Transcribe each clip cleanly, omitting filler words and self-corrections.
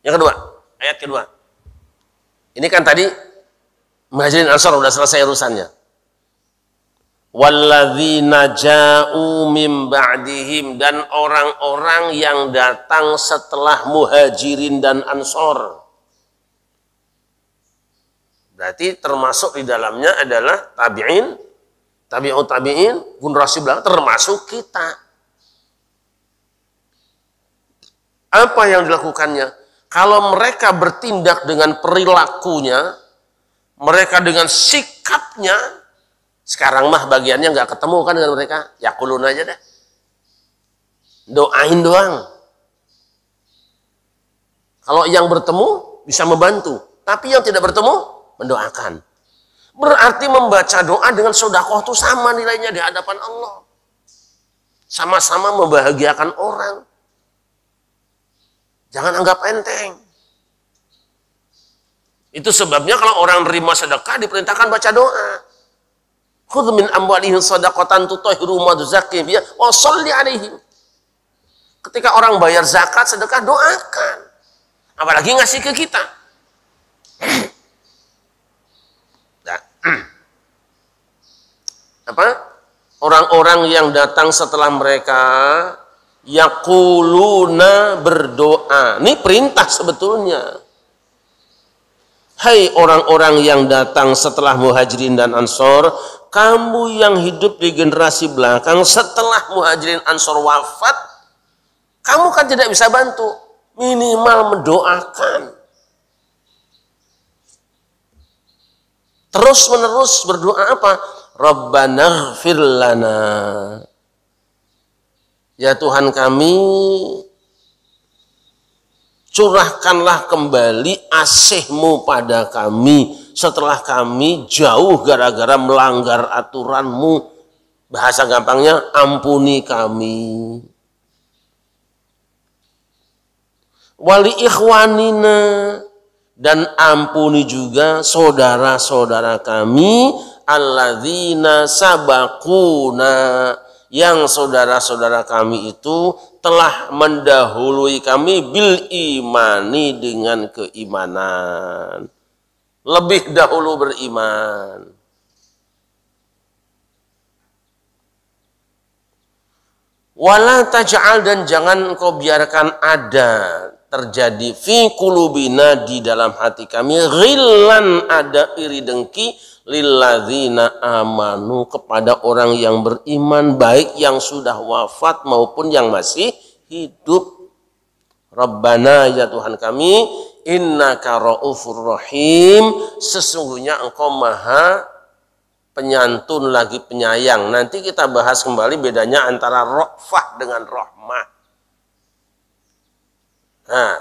Yang kedua, ayat kedua. Ini kan tadi Muhajirin Ansar udah selesai urusannya. Walladzina ja'u mim ba'dihim, dan orang-orang yang datang setelah Muhajirin dan Ansor. Berarti termasuk di dalamnya adalah tabi'in, tabi'ut tabi'in, generasi belakang, termasuk kita. Apa yang dilakukannya? Kalau mereka bertindak dengan perilakunya, mereka dengan sikapnya, sekarang mah bagiannya nggak ketemu kan dengan mereka, yakulun aja deh, doain doang. Kalau yang bertemu bisa membantu, tapi yang tidak bertemu mendoakan. Berarti membaca doa dengan sedekah itu sama nilainya di hadapan Allah, sama-sama membahagiakan orang. Jangan anggap enteng. Itu sebabnya kalau orang nerima sedekah diperintahkan baca doa. Khudz min amwalihim shadaqatan tutahhiruhum wa tuzakkihim biha wa sholli 'alaihim. Ketika orang bayar zakat, sedekah, doakan. Apalagi ngasih ke kita. Nah. Apa? Orang-orang yang datang setelah mereka yaquluna, berdoa. Ini perintah sebetulnya. Hai orang-orang yang datang setelah Muhajirin dan Ansor, kamu yang hidup di generasi belakang setelah Muhajirin Ansor wafat, kamu kan tidak bisa bantu, minimal mendoakan. Terus menerus berdoa apa? Rabbana ighfir lana. Ya Tuhan kami, curahkanlah kembali asih-Mu pada kami setelah kami jauh gara-gara melanggar aturan-Mu. Bahasa gampangnya, ampuni kami. Wali ikhwanina, dan ampuni juga saudara-saudara kami alladzina sabaquna, yang saudara-saudara kami itu telah mendahului kami bil imani, dengan keimanan, lebih dahulu beriman. Wala taj'al, dan jangan engkau biarkan ada terjadi fi qulubina, di dalam hati kami, ghillan, ada iri dengki, lilladzina amanu, kepada orang yang beriman, baik yang sudah wafat maupun yang masih hidup. Rabbana, ya Tuhan kami, innaka raufur rahim, sesungguhnya engkau maha penyantun lagi penyayang. Nanti kita bahas kembali bedanya antara ra'fah dengan rahmah. Nah,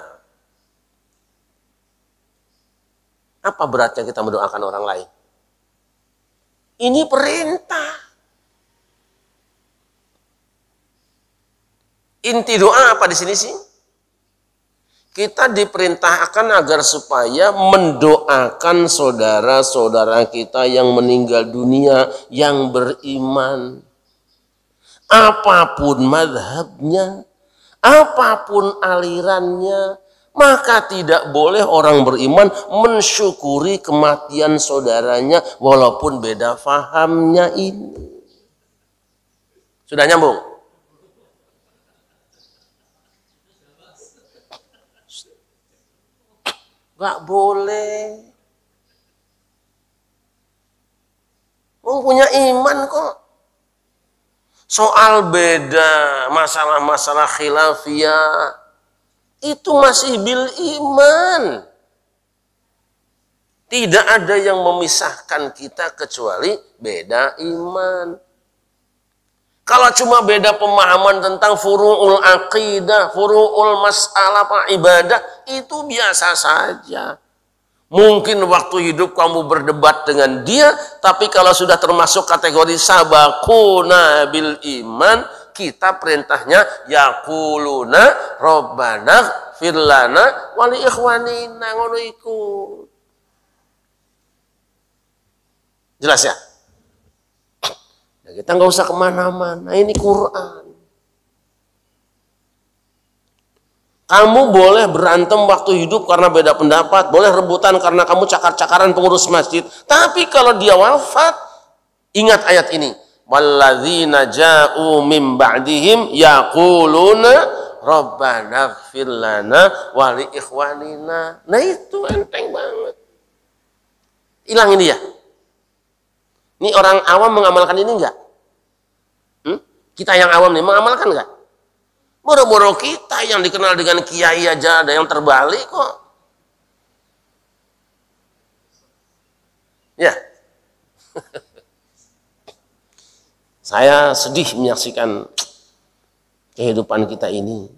apa beratnya kita mendoakan orang lain? Ini perintah. Inti doa apa di sini sih? Kita diperintahkan agar supaya mendoakan saudara-saudara kita yang meninggal dunia, yang beriman. Apapun madhabnya, apapun alirannya, maka tidak boleh orang beriman mensyukuri kematian saudaranya walaupun beda fahamnya ini. Sudah nyambung? Gak boleh. Punya iman kok. Soal beda, masalah-masalah khilafiyah, itu masih bil iman. Tidak ada yang memisahkan kita kecuali beda iman. Kalau cuma beda pemahaman tentang furu'ul aqidah, furu'ul mas'alah ibadah, itu biasa saja. Mungkin waktu hidup kamu berdebat dengan dia, tapi kalau sudah termasuk kategori sabaquna bil iman, kita perintahnya yaquluna rabbana ighfir lana wa li ikhwanina, ngono iku. Jelas ya? Nah, kita nggak usah kemana-mana, ini Quran. Kamu boleh berantem waktu hidup karena beda pendapat, boleh rebutan karena kamu cakar-cakaran pengurus masjid. Tapi kalau dia wafat, ingat ayat ini. Walladzina ja'u min ba'dihim yaquluna rabbana ighfir lana wa li ikhwanina. Nah itu enteng banget. Hilang ini ya. Ini orang awam mengamalkan ini enggak? Kita yang awam nih mengamalkan enggak? Boro-boro kita yang dikenal dengan kiai aja ada yang terbalik kok. Ya. Saya sedih menyaksikan kehidupan kita ini.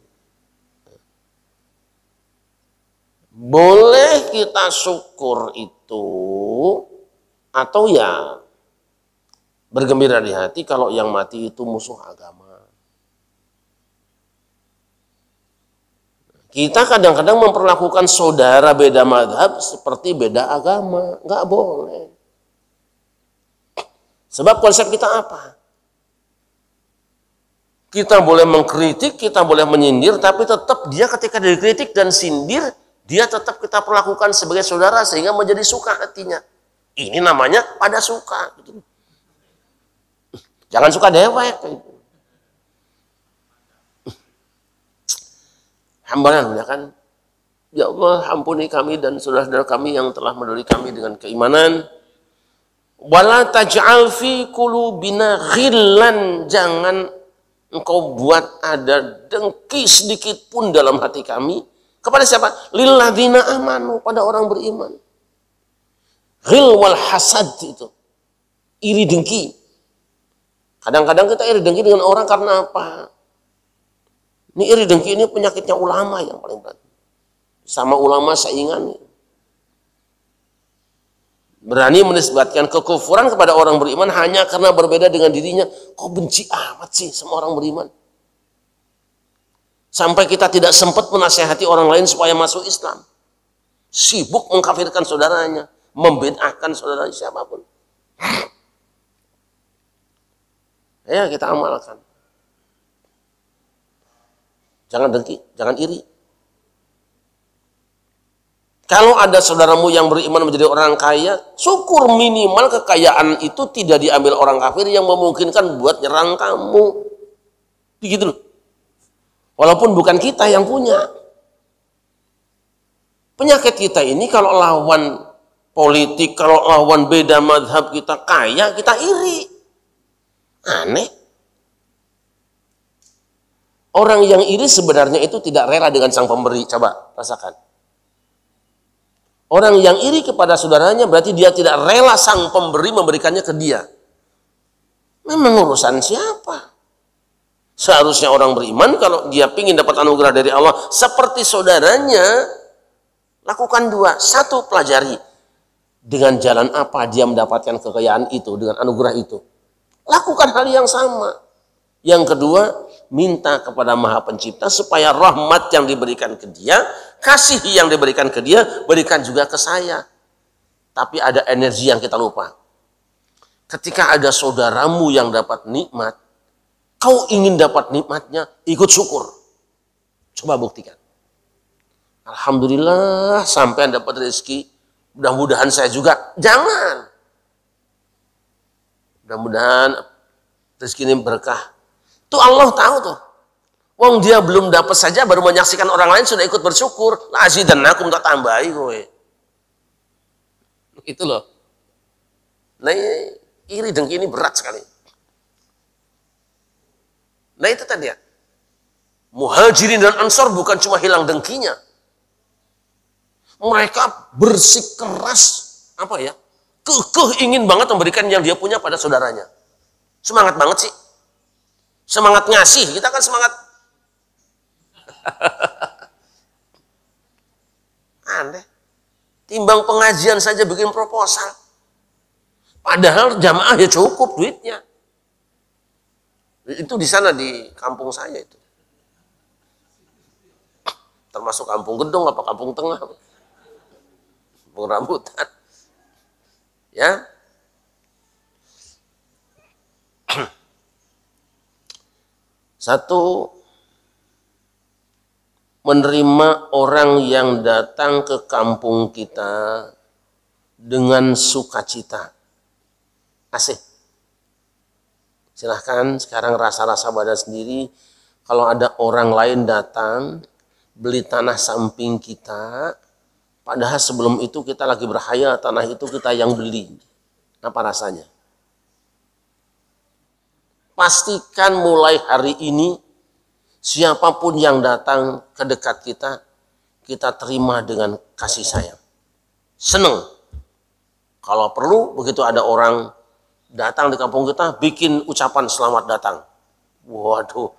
Boleh kita syukur itu atau ya bergembira di hati kalau yang mati itu musuh agama. Kita kadang-kadang memperlakukan saudara beda madhab seperti beda agama. Nggak boleh. Sebab konsep kita apa? Kita boleh mengkritik, kita boleh menyindir, tapi tetap dia ketika dikritik dan sindir, dia tetap kita perlakukan sebagai saudara sehingga menjadi suka hatinya. Ini namanya pada suka. Jangan suka dewek. Hambalan ya kan, ya Allah ampuni kami dan saudara-saudara kami yang telah mendahului kami dengan keimanan. Wala taj'al fi qulubina ghillan, jangan engkau buat ada dengki sedikit pun dalam hati kami kepada siapa? Lilladzina amanu, pada orang beriman. Ghil wal hasad itu iri dengki. Kadang-kadang kita iri dengki dengan orang karena apa? Ini iri dengki ini penyakitnya ulama yang paling berat. Sama ulama saingan. Berani menisbatkan kekufuran kepada orang beriman hanya karena berbeda dengan dirinya. Kok benci amat sih sama orang beriman? Sampai kita tidak sempat menasihati orang lain supaya masuk Islam. Sibuk mengkafirkan saudaranya, membid'ahkan saudaranya siapapun. Ya kita amalkan. Jangan dengki, jangan iri. Kalau ada saudaramu yang beriman menjadi orang kaya, syukur minimal kekayaan itu tidak diambil orang kafir yang memungkinkan buat nyerang kamu. Begitu loh. Walaupun bukan kita yang punya. Penyakit kita ini kalau lawan politik, kalau lawan beda madhab kita kaya, kita iri. Aneh. Orang yang iri sebenarnya itu tidak rela dengan sang pemberi. Coba rasakan. Orang yang iri kepada saudaranya berarti dia tidak rela sang pemberi memberikannya ke dia. Memang urusan siapa? Seharusnya orang beriman kalau dia ingin dapat anugerah dari Allah seperti saudaranya, lakukan dua. Satu, pelajari. Dengan jalan apa dia mendapatkan kekayaan itu, dengan anugerah itu. Lakukan hal yang sama. Yang kedua, minta kepada Maha Pencipta supaya rahmat yang diberikan ke dia, kasih yang diberikan ke dia, berikan juga ke saya. Tapi ada energi yang kita lupa. Ketika ada saudaramu yang dapat nikmat, kau ingin dapat nikmatnya, ikut syukur. Coba buktikan. Alhamdulillah sampai dapat rezeki, mudah-mudahan saya juga. Jangan. Mudah-mudahan rezeki ini berkah. Tuh Allah tahu tuh. Wong dia belum dapat saja baru menyaksikan orang lain sudah ikut bersyukur. La azidannakum, tak tambahi kowe. Itu loh. Nah, iri dengki ini berat sekali. Nah itu tadi ya. Muhajirin dan Ansor bukan cuma hilang dengkinya. Mereka bersikeras apa ya? Kekeh ingin banget memberikan yang dia punya pada saudaranya. Semangat banget sih. Semangat ngasih, kita kan semangat. Aneh. Timbang pengajian saja bikin proposal. Padahal jamaah ya cukup duitnya. Itu di sana di kampung saya itu. Termasuk kampung Gedong apa kampung Tengah. Kampung Rambutan. Ya. Satu, menerima orang yang datang ke kampung kita dengan sukacita. Asik. Silahkan sekarang rasa-rasa badan sendiri. Kalau ada orang lain datang beli tanah samping kita, padahal sebelum itu kita lagi berhayal tanah itu kita yang beli. Apa rasanya? Pastikan mulai hari ini siapapun yang datang ke dekat kita, kita terima dengan kasih sayang. Senang. Kalau perlu begitu ada orang datang di kampung kita, bikin ucapan selamat datang. Waduh.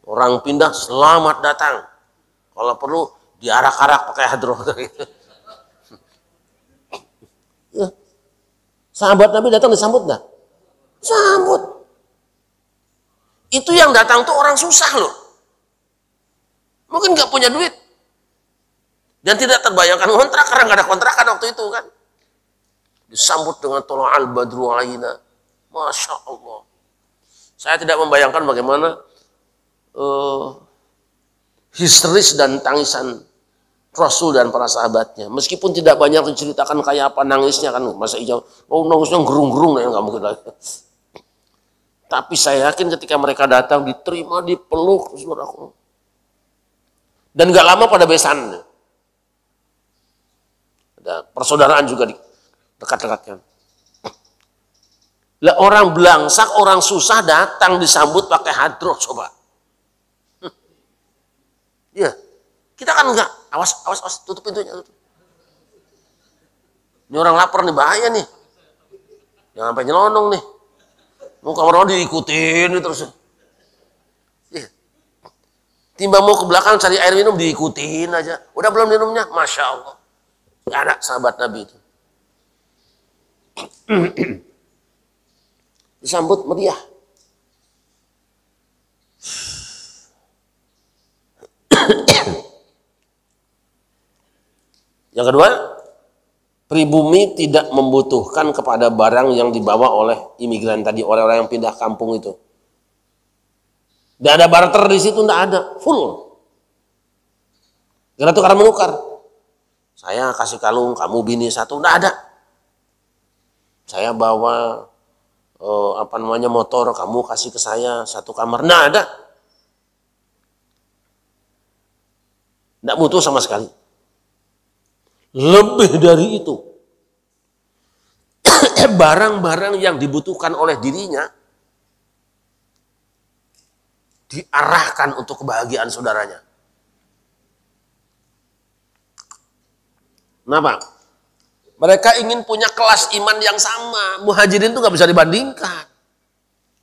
Orang pindah, selamat datang. Kalau perlu, diarak-arak pakai hadroh. Ya. Sahabat Nabi datang disambut enggak? Sambut. Itu yang datang tuh orang susah loh. Mungkin nggak punya duit. Dan tidak terbayangkan kontrak, karena nggak ada kontrakan waktu itu kan. Disambut dengan tola'al badru alaina. Masya Allah. Saya tidak membayangkan bagaimana histeris dan tangisan Rasul dan para sahabatnya. Meskipun tidak banyak diceritakan kayak apa nangisnya kan. Masa iya, nangisnya gerung-gerung ya nggak mungkin lagi. Tapi saya yakin ketika mereka datang diterima, dipeluk, saudaraku. Dan nggak lama pada besan. Ada persaudaraan juga dekat-dekatkan. Lah orang belangsak, orang susah datang disambut pakai hadroh coba. Ya, kita kan enggak. Awas, tutup pintunya. Tutup. Ini orang lapar nih, bahaya nih. Jangan sampai nyelonong nih. Mau kamar mandi diikutin terus. Ya. Timbang mau ke belakang cari air minum diikutin aja. Udah belum minumnya? Masya Allah. Anak sahabat Nabi itu. Disambut meriah. Yang kedua, pribumi tidak membutuhkan kepada barang yang dibawa oleh imigran tadi, orang-orang yang pindah kampung itu. Tidak ada barter di situ, tidak ada, full. Karena tukar menukar. Saya kasih kalung, kamu bini satu, tidak ada. Saya bawa motor, kamu kasih ke saya satu kamar, tidak ada. Tidak butuh sama sekali. Lebih dari itu, barang-barang yang dibutuhkan oleh dirinya diarahkan untuk kebahagiaan saudaranya. Kenapa? Mereka ingin punya kelas iman yang sama. Muhajirin itu nggak bisa dibandingkan.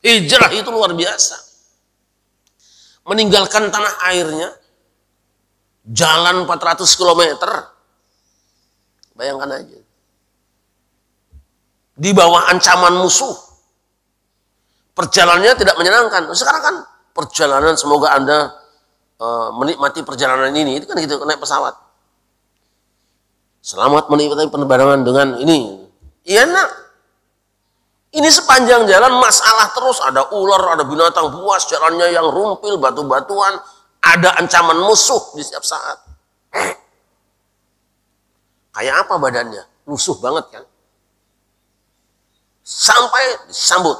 Hijrah itu luar biasa. Meninggalkan tanah airnya, jalan 400 km. Bayangkan aja. Di bawah ancaman musuh. Perjalanannya tidak menyenangkan. Sekarang kan perjalanan, semoga Anda menikmati perjalanan ini. Itu kan gitu, naik pesawat. Selamat menikmati penerbangan dengan ini. Iya nak. Ini sepanjang jalan masalah terus. Ada ular, ada binatang buas, jalannya yang rumpil, batu-batuan. Ada ancaman musuh di setiap saat. Kayak apa badannya? Lusuh banget kan? Sampai disambut.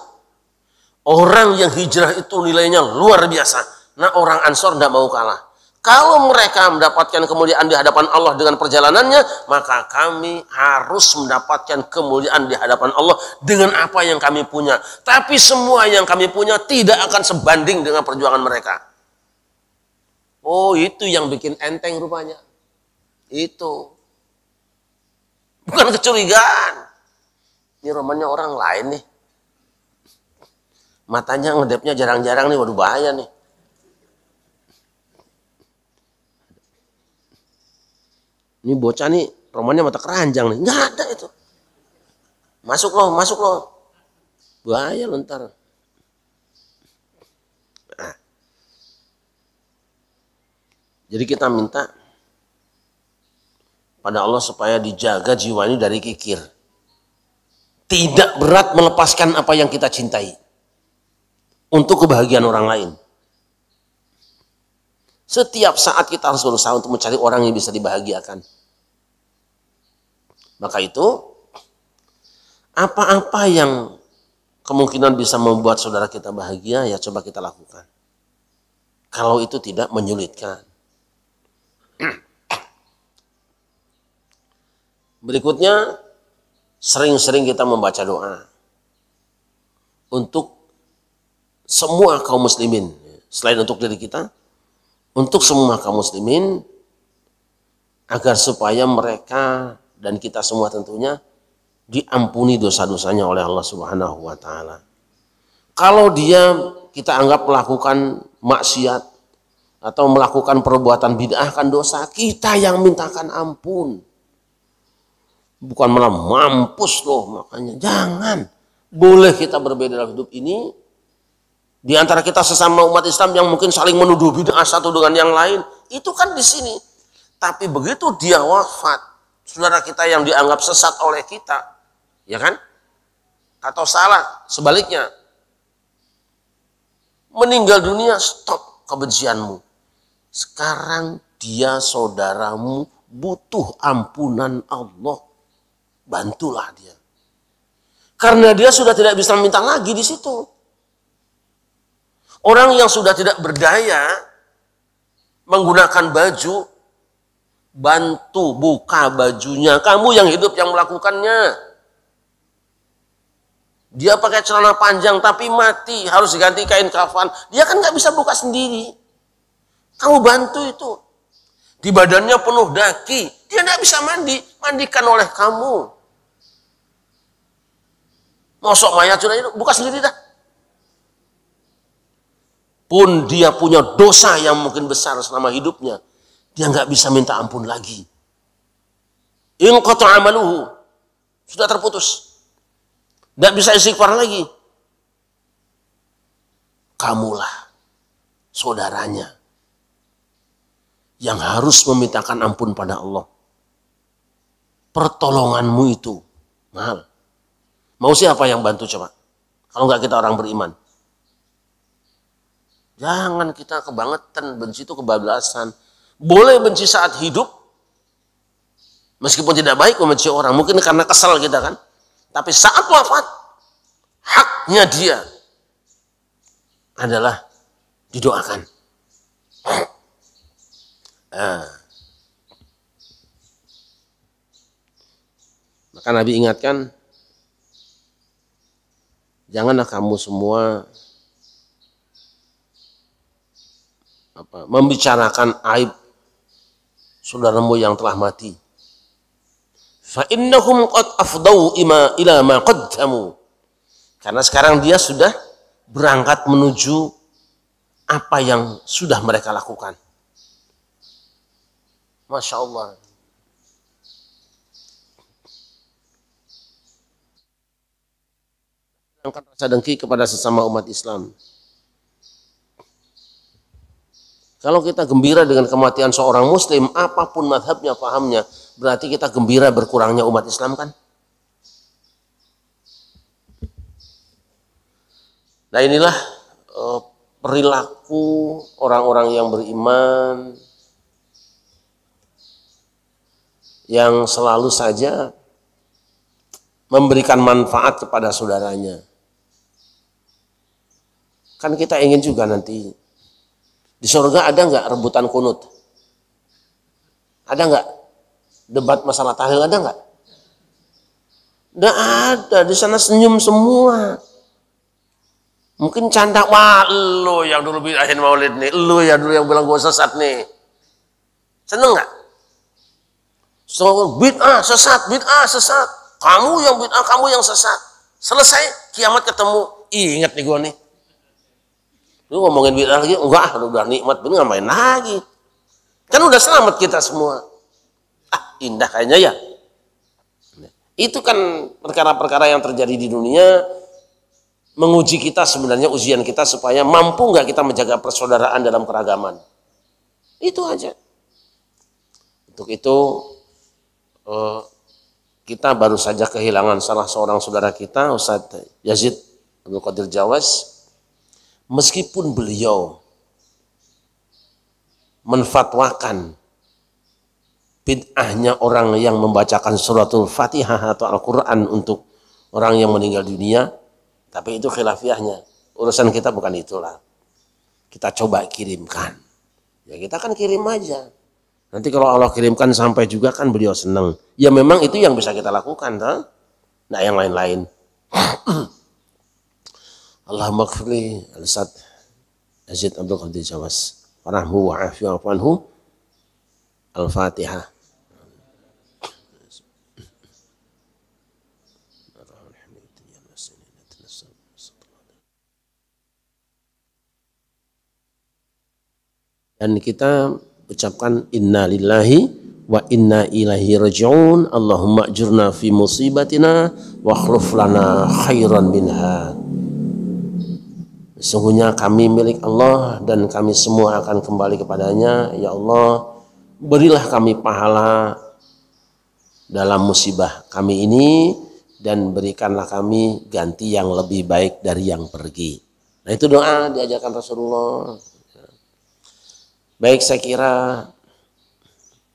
Orang yang hijrah itu nilainya luar biasa. Nah orang Ansor tidak mau kalah. Kalau mereka mendapatkan kemuliaan di hadapan Allah dengan perjalanannya, maka kami harus mendapatkan kemuliaan di hadapan Allah dengan apa yang kami punya. Tapi semua yang kami punya tidak akan sebanding dengan perjuangan mereka. Oh itu yang bikin enteng rupanya. Itu. Bukan kecurigaan. Ini romannya orang lain nih. Matanya ngedepnya jarang-jarang nih, waduh bahaya nih. Ini bocah nih, romannya mata keranjang nih. Nggak ada itu. Masuk loh. Bahaya lo ntar. Nah. Jadi kita minta pada Allah supaya dijaga jiwa ini dari kikir. Tidak berat melepaskan apa yang kita cintai untuk kebahagiaan orang lain. Setiap saat kita harus berusaha untuk mencari orang yang bisa dibahagiakan. Maka itu, apa-apa yang kemungkinan bisa membuat saudara kita bahagia, ya coba kita lakukan. Kalau itu tidak menyulitkan. Berikutnya, sering-sering kita membaca doa untuk semua kaum muslimin. Selain untuk diri kita, untuk semua kaum muslimin, agar supaya mereka dan kita semua tentunya diampuni dosa-dosanya oleh Allah Subhanahu wa taala. Kalau dia kita anggap melakukan maksiat atau melakukan perbuatan bid'ah kan dosa, kita yang mintakan ampun. Bukan malah mampus loh, makanya jangan. Boleh kita berbeda dalam hidup ini. Di antara kita sesama umat Islam yang mungkin saling menuduh bid'ah satu dengan yang lain, itu kan di sini. Tapi begitu dia wafat, saudara kita yang dianggap sesat oleh kita, ya kan? Atau salah, sebaliknya. Meninggal dunia, stop kebencianmu. Sekarang dia saudaramu butuh ampunan Allah. Bantulah dia. Karena dia sudah tidak bisa minta lagi di situ. Orang yang sudah tidak berdaya menggunakan baju, bantu buka bajunya. Kamu yang hidup yang melakukannya. Dia pakai celana panjang tapi mati, harus diganti kain kafan. Dia kan nggak bisa buka sendiri. Kamu bantu itu. Di badannya penuh daki, dia nggak bisa mandi, mandikan oleh kamu. Mosok mayat sudah buka sendiri dah. Pun dia punya dosa yang mungkin besar selama hidupnya, dia nggak bisa minta ampun lagi. In qata'a amaluhu, sudah terputus, nggak bisa istighfar lagi. Kamulah saudaranya yang harus memintakan ampun pada Allah. Pertolonganmu itu mahal. Mau siapa yang bantu coba? Kalau nggak kita orang beriman. Jangan kita kebangetan, benci itu kebablasan. Boleh benci saat hidup, meskipun tidak baik membenci orang, mungkin karena kesal kita kan. Tapi saat wafat, haknya dia adalah didoakan. Maka Nabi ingatkan, janganlah kamu semua membicarakan aib saudaramu yang telah mati. Fa innahum qad afdau ila ma qaddamu. Karena sekarang dia sudah berangkat menuju apa yang sudah mereka lakukan. Masya Allah. Angkat rasa dengki kepada sesama umat Islam. Kalau kita gembira dengan kematian seorang muslim, apapun madhabnya, pahamnya, berarti kita gembira berkurangnya umat Islam kan? Nah inilah perilaku orang-orang yang beriman yang selalu saja memberikan manfaat kepada saudaranya. Kan kita ingin juga nanti di surga ada nggak rebutan kunut? Ada nggak debat masalah tahlil? Ada nggak? Nggak ada. Di sana senyum semua. Mungkin canda, wah lo yang dulu bidahin maulid nih, lo yang dulu yang bilang gue sesat nih. Seneng nggak? So bid'ah sesat, bid'ah sesat. Kamu yang bid'ah, kamu yang sesat. Selesai kiamat ketemu. Ingat nih gue nih. Lu ngomongin bid'ah lagi, enggak, udah nikmat, bener ngapain lagi? Kan udah selamat kita semua. Ah, indah kayaknya ya. Itu kan perkara-perkara yang terjadi di dunia menguji kita sebenarnya, ujian kita supaya mampu nggak kita menjaga persaudaraan dalam keragaman. Itu aja. Untuk itu kita baru saja kehilangan salah seorang saudara kita, Ustadz Yazid Abdul Qadir Jawas. Meskipun beliau menfatwakan bid'ahnya orang yang membacakan suratul Fatihah atau Al-Quran untuk orang yang meninggal dunia, tapi itu khilafiyahnya. Urusan kita bukan itulah. Kita coba kirimkan. Ya kita kan kirim aja. Nanti kalau Allah kirimkan sampai juga kan beliau senang. Ya memang itu yang bisa kita lakukan. Nah yang lain-lain. Allahumma gfirli al-Ustaz Yazid Abdul Qadir Jawas. Warahmu wa'afi wa'afanhu. Al-Fatihah. Dan kita ucapkan inna lillahi wa inna ilaihi raji'un. Allahumma ajurna fi musibatina wa akhluf lana khairan minha. Sesungguhnya kami milik Allah dan kami semua akan kembali kepadanya. Ya Allah, berilah kami pahala dalam musibah kami ini dan berikanlah kami ganti yang lebih baik dari yang pergi. Nah itu doa diajarkan Rasulullah. Baik, saya kira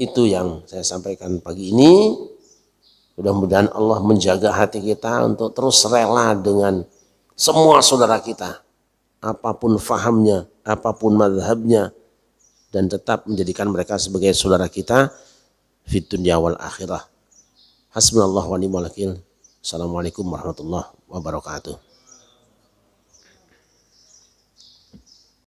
itu yang saya sampaikan pagi ini. Mudah-mudahan Allah menjaga hati kita untuk terus rela dengan semua saudara kita. Apapun fahamnya, apapun madhabnya. Dan tetap menjadikan mereka sebagai saudara kita fid dunya wal akhirah. Hasbunallahu wa ni'mal wakil. Assalamualaikum warahmatullahi wabarakatuh.